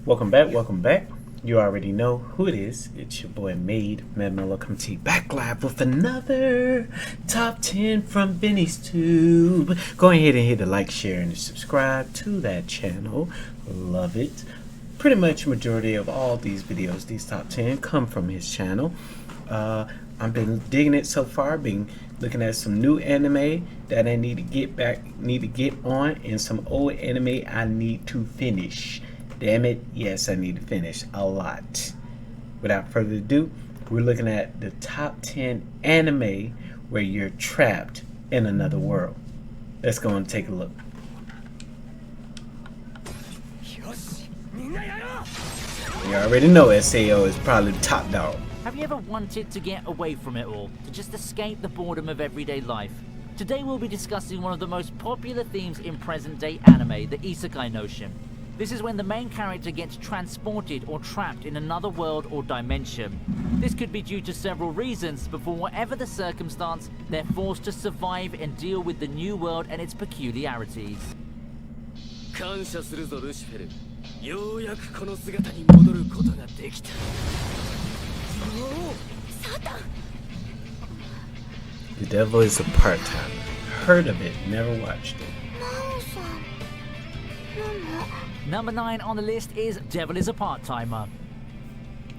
Welcome back, welcome back. You already know who it is. It's your boy MadeMenMelo coming to you back live with another top 10 from Benny's Tube. Go ahead and hit the like, share, and subscribe to that channel. Love it. Pretty much majority of all these videos, these top 10, come from his channel. I've been digging it so far, been looking at some new anime that I need to get on, and some old anime I need to finish. Damn it, yes, I need to finish a lot. Without further ado, we're looking at the top 10 anime where you're trapped in another world. Let's go and take a look. You already know SAO is probably the top dog. Have you ever wanted to get away from it all, to just escape the boredom of everyday life? Today we'll be discussing one of the most popular themes in present-day anime, the isekai notion. This is when the main character gets transported or trapped in another world or dimension. This could be due to several reasons, but for whatever the circumstance, they're forced to survive and deal with the new world and its peculiarities. The Devil is a Part-timer. Heard of it, never watched it. Number 9 on the list is Devil is a Part-timer.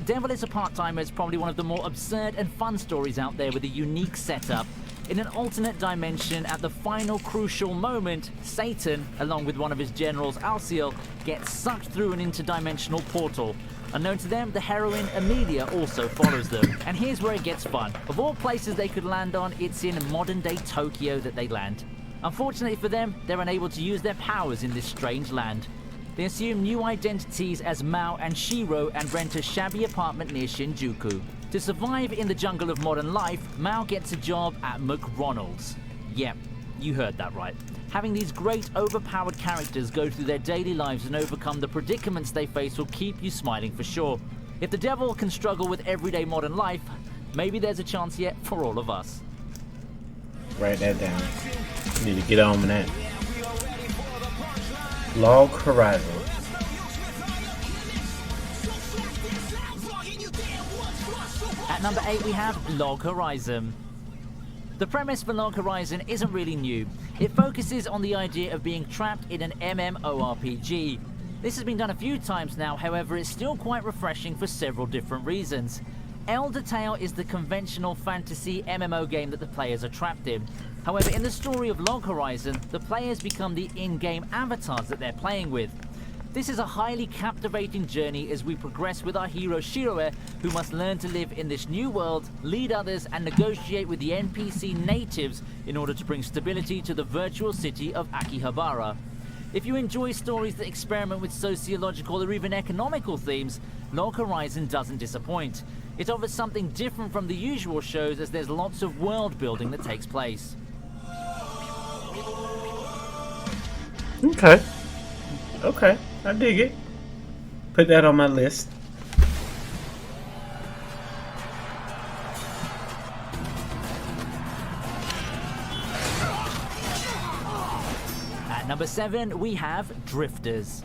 Devil is a Part-timer is probably one of the more absurd and fun stories out there with a unique setup. In an alternate dimension, at the final crucial moment, Satan, along with one of his generals Alciel, gets sucked through an interdimensional portal. Unknown to them, the heroine Amelia also follows them. And here's where it gets fun. Of all places they could land on, it's in modern-day Tokyo that they land. Unfortunately for them, they're unable to use their powers in this strange land. They assume new identities as Mao and Shiro and rent a shabby apartment near Shinjuku. To survive in the jungle of modern life, Mao gets a job at McDonald's. Yep, you heard that right. Having these great overpowered characters go through their daily lives and overcome the predicaments they face will keep you smiling for sure. If the devil can struggle with everyday modern life, maybe there's a chance yet for all of us. Write that down. Need to get on with that. Log Horizon. At number 8 we have Log Horizon. The premise for Log Horizon isn't really new. It focuses on the idea of being trapped in an MMORPG. This has been done a few times now, however it's still quite refreshing for several different reasons. Elder Tale is the conventional fantasy MMO game that the players are trapped in. However, in the story of Log Horizon, the players become the in-game avatars that they're playing with. This is a highly captivating journey as we progress with our hero Shiroe, who must learn to live in this new world, lead others, and negotiate with the NPC natives in order to bring stability to the virtual city of Akihabara. If you enjoy stories that experiment with sociological or even economical themes, Log Horizon doesn't disappoint. It offers something different from the usual shows as there's lots of world building that takes place. Okay, I dig it. Put that on my list. At number 7 we have Drifters.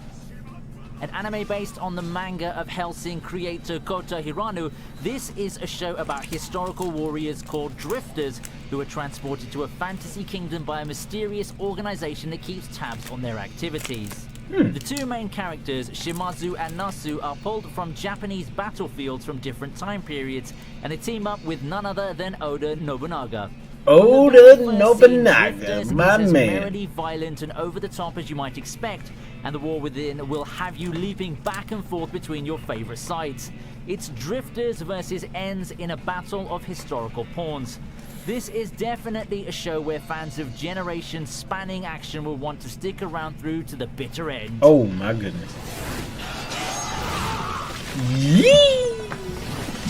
An anime based on the manga of Hellsing creator Kota Hirano, this is a show about historical warriors called Drifters who are transported to a fantasy kingdom by a mysterious organization that keeps tabs on their activities. The two main characters, Shimazu and Nasu, are pulled from Japanese battlefields from different time periods, and they team up with none other than Oda Nobunaga. Oda Nobunaga, my man. As merrily violent and over the top as you might expect, and the war within will have you leaping back and forth between your favorite sides. It's Drifters versus Ends in a battle of historical pawns. This is definitely a show where fans of generation-spanning action will want to stick around through to the bitter end. Oh my goodness. Yee!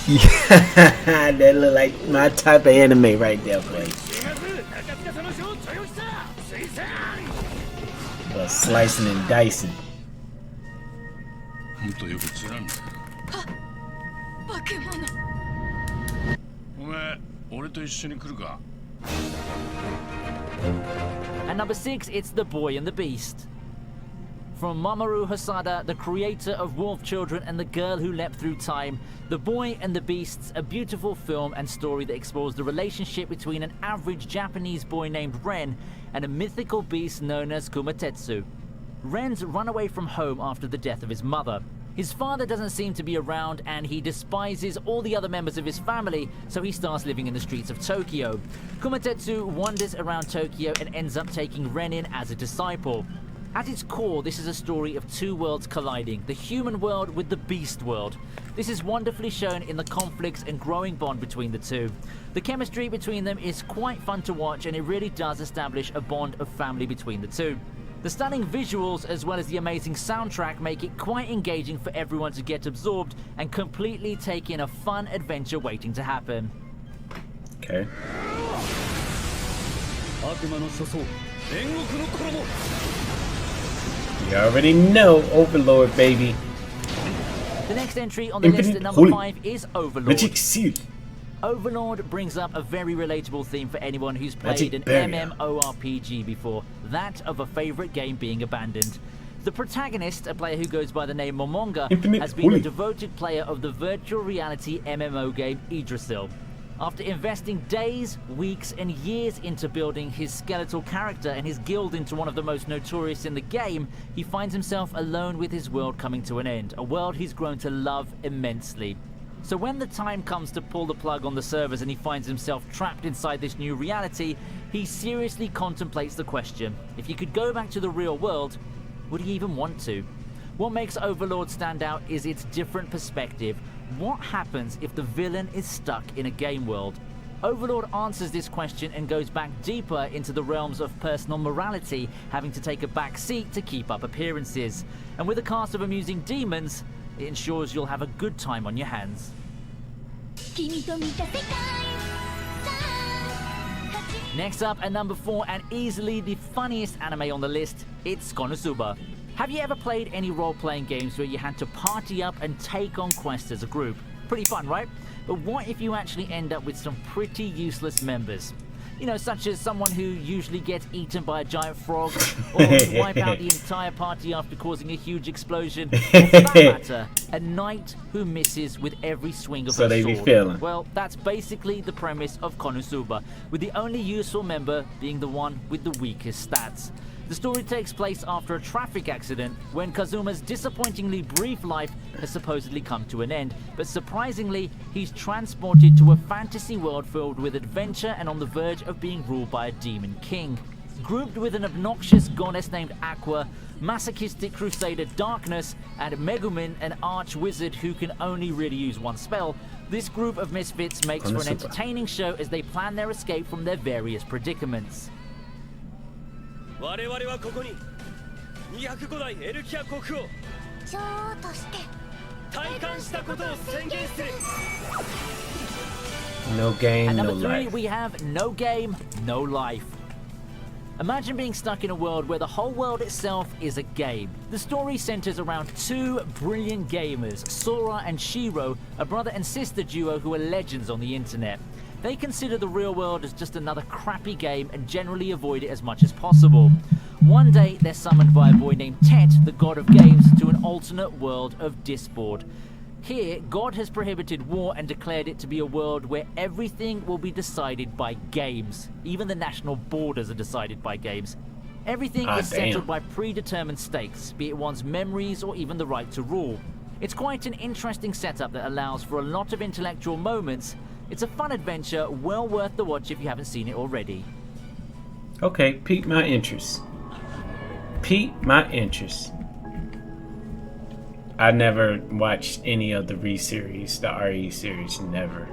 Yeah, that look like my type of anime right there, boy. But slicing and dicing. もっとよくつらんだ。化け物。お前、俺と一緒に来るか。At number 6, it's The Boy and the Beast. From Mamoru Hosoda, the creator of Wolf Children and The Girl Who Leapt Through Time, The Boy and the Beasts, a beautiful film and story that explores the relationship between an average Japanese boy named Ren and a mythical beast known as Kumatetsu. Ren's run away from home after the death of his mother. His father doesn't seem to be around and he despises all the other members of his family, so he starts living in the streets of Tokyo. Kumatetsu wanders around Tokyo and ends up taking Ren in as a disciple. At its core, this is a story of two worlds colliding, the human world with the beast world. This is wonderfully shown in the conflicts and growing bond between the two. The chemistry between them is quite fun to watch and it really does establish a bond of family between the two. The stunning visuals as well as the amazing soundtrack make it quite engaging for everyone to get absorbed and completely take in a fun adventure waiting to happen. Okay. You already know Overlord, baby. The next entry on the list at number 5 is Overlord. Magic Seal. Overlord brings up a very relatable theme for anyone who's played an MMORPG before, that of a favorite game being abandoned. The protagonist, a player who goes by the name Momonga, has been a devoted player of the virtual reality MMO game Yggdrasil. After investing days, weeks, and years into building his skeletal character and his guild into one of the most notorious in the game, he finds himself alone with his world coming to an end, a world he's grown to love immensely. So when the time comes to pull the plug on the servers and he finds himself trapped inside this new reality, he seriously contemplates the question, if he could go back to the real world, would he even want to? What makes Overlord stand out is its different perspective. What happens if the villain is stuck in a game world? Overlord answers this question and goes back deeper into the realms of personal morality, having to take a back seat to keep up appearances. And with a cast of amusing demons, it ensures you'll have a good time on your hands. Next up at number 4, and easily the funniest anime on the list, it's Konosuba. Have you ever played any role-playing games where you had to party up and take on quests as a group? Pretty fun, right? But what if you actually end up with some pretty useless members? You know, such as someone who usually gets eaten by a giant frog, or wipe out the entire party after causing a huge explosion, or for that matter, a knight who misses with every swing of her sword. Be feeling. Well, that's basically the premise of Konosuba, with the only useful member being the one with the weakest stats. The story takes place after a traffic accident when Kazuma's disappointingly brief life has supposedly come to an end, but surprisingly, he's transported to a fantasy world filled with adventure and on the verge of being ruled by a demon king. Grouped with an obnoxious goddess named Aqua, masochistic crusader Darkness, and Megumin, an arch-wizard who can only really use one spell, this group of misfits makes for an entertaining show as they plan their escape from their various predicaments. 我々はここに205代エルキア国王女王として体感したことを宣言する No game, At no number 3, life. we have no game, no life. Imagine being stuck in a world where the whole world itself is a game. The story centers around two brilliant gamers, Sora and Shiro, a brother and sister duo who are legends on the internet. They consider the real world as just another crappy game and generally avoid it as much as possible. One day, they're summoned by a boy named Tet, the god of games, to an alternate world of Discord. Here, God has prohibited war and declared it to be a world where everything will be decided by games. Even the national borders are decided by games. Everything is settled by predetermined stakes, be it one's memories or even the right to rule. It's quite an interesting setup that allows for a lot of intellectual moments. It's a fun adventure, well worth the watch if you haven't seen it already. Okay, pique my interest. Pique my interest. I never watched any of the series, the RE series, never.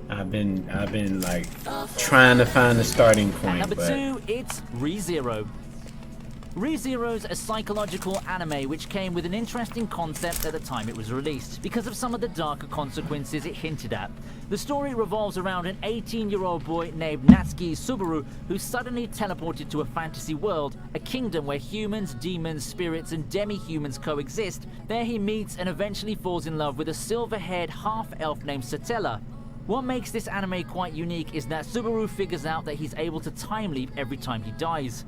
I've been like trying to find a starting point. At number 2, it's ReZero. ReZero's a psychological anime which came with an interesting concept at the time it was released, because of some of the darker consequences it hinted at. The story revolves around an 18-year-old boy named Natsuki Subaru who's suddenly teleported to a fantasy world, a kingdom where humans, demons, spirits, and demi-humans coexist. There he meets and eventually falls in love with a silver-haired half-elf named Satella. What makes this anime quite unique is that Subaru figures out that he's able to time leap every time he dies.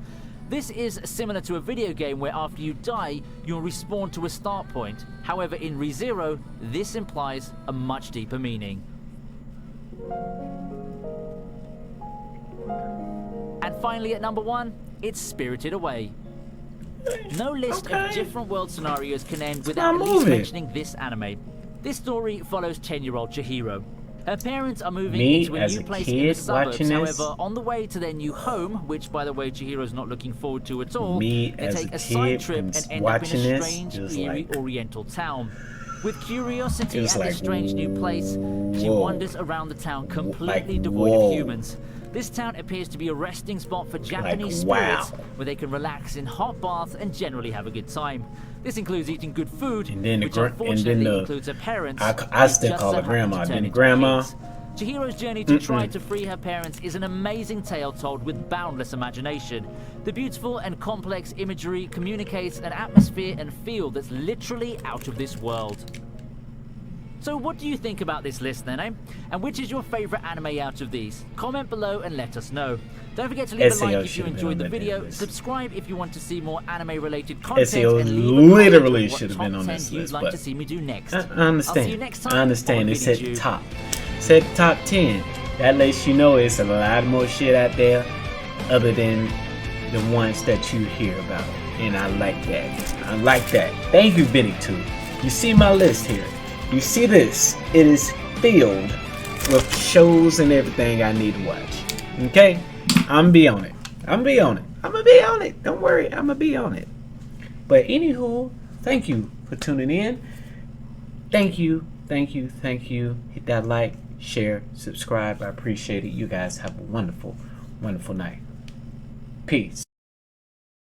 This is similar to a video game where after you die, you'll respawn to a start point. However, in ReZero, this implies a much deeper meaning. And finally at number 1, it's Spirited Away. No list of different world scenarios can end without at least mentioning this anime. This story follows 10-year-old Chihiro. Her parents are moving into a new place in the suburbs. However, on the way to their new home, which by the way Chihiro's not looking forward to at all, they take a side trip and end up in a strange, eerie oriental town. With curiosity at this strange new place, she wanders around the town completely devoid of humans. This town appears to be a resting spot for Japanese spirits, where they can relax in hot baths and generally have a good time. This includes eating good food, which unfortunately includes her parents. I still call her grandma. Then grandma. Chihiro's journey to try to free her parents is an amazing tale told with boundless imagination. The beautiful and complex imagery communicates an atmosphere and feel that's literally out of this world. So what do you think about this list then, eh? And which is your favourite anime out of these? Comment below and let us know. Don't forget to leave a like if you enjoyed the video, subscribe if you want to see more anime related content, and leave literally should have been on this list, you'd like to see me do next. I understand. I'll see you next time. I understand. It said top. Said top 10. That lets you know it's a lot more shit out there other than the ones that you hear about. And I like that. I like that. Thank you, Benny 2. You see my list here. You see this? It is filled with shows and everything I need to watch. Okay? I'm be on it. I'm be on it. I'm gonna be on it. Don't worry. I'm gonna be on it. But anywho, thank you for tuning in. Thank you. Thank you. Thank you. Hit that like, share, subscribe. I appreciate it. You guys have a wonderful, wonderful night. Peace.